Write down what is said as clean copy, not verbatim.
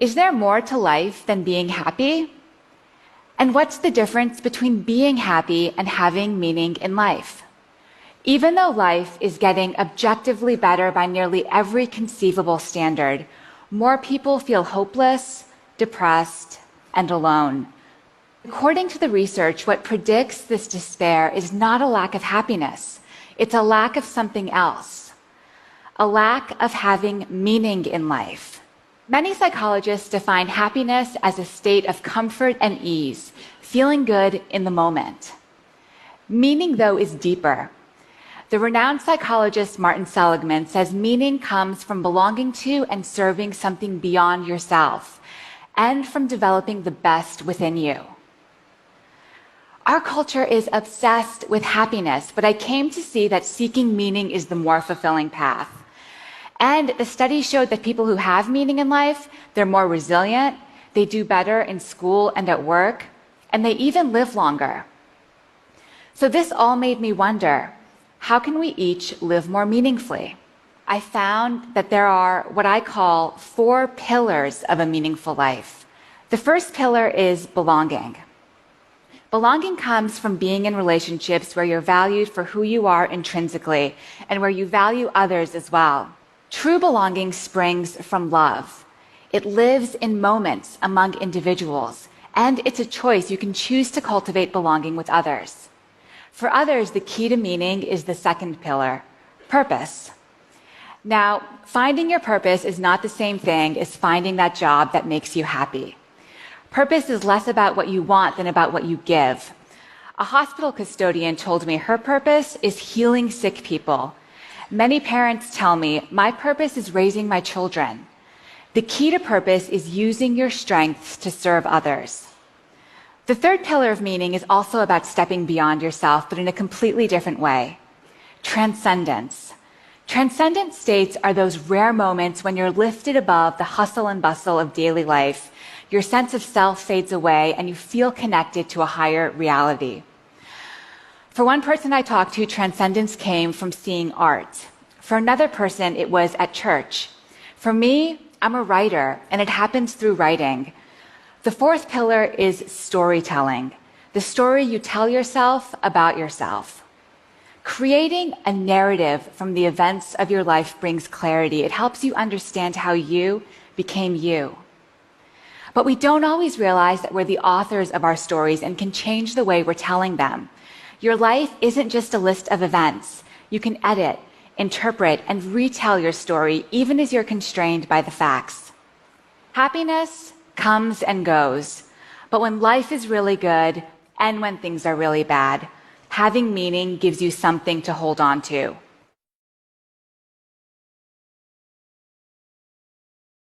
Is there more to life than being happy? And what's the difference between being happy and having meaning in life? Even though life is getting objectively better by nearly every conceivable standard, more people feel hopeless, depressed, and alone. According to the research, what predicts this despair is not a lack of happiness. It's a lack of something else. A lack of having meaning in life. Many psychologists define happiness as a state of comfort and ease, feeling good in the moment. Meaning, though, is deeper. The renowned psychologist Martin Seligman says meaning comes from belonging to and serving something beyond yourself, and from developing the best within you. Our culture is obsessed with happiness, but I came to see that seeking meaning is the more fulfilling path. And the study showed that people who have meaning in life, they're more resilient, they do better in school and at work, and they even live longer. So this all made me wonder, how can we each live more meaningfully? I found that there are what I call 4 pillars of a meaningful life. The first pillar is belonging. Belonging comes from being in relationships where you're valued for who you are intrinsically and where you value others as well. True belonging springs from love. It lives in moments among individuals, and it's a choice. You can choose to cultivate belonging with others. For others, the key to meaning is the second pillar, purpose. Now, finding your purpose is not the same thing as finding that job that makes you happy. Purpose is less about what you want than about what you give. A hospital custodian told me her purpose is healing sick people. Many parents tell me, my purpose is raising my children. The key to purpose is using your strengths to serve others. The third pillar of meaning is also about stepping beyond yourself, but in a completely different way. Transcendence. Transcendent states are those rare moments when you're lifted above the hustle and bustle of daily life. Your sense of self fades away and you feel connected to a higher reality. For one person I talked to, transcendence came from seeing art. For another person, it was at church. For me, I'm a writer, and it happens through writing. The fourth pillar is storytelling, the story you tell yourself about yourself. Creating a narrative from the events of your life brings clarity. It helps you understand how you became you. But we don't always realize that we're the authors of our stories and can change the way we're telling them. Your life isn't just a list of events. You can edit, interpret, and retell your story even as you're constrained by the facts. Happiness comes and goes, but when life is really good and when things are really bad, having meaning gives you something to hold on to.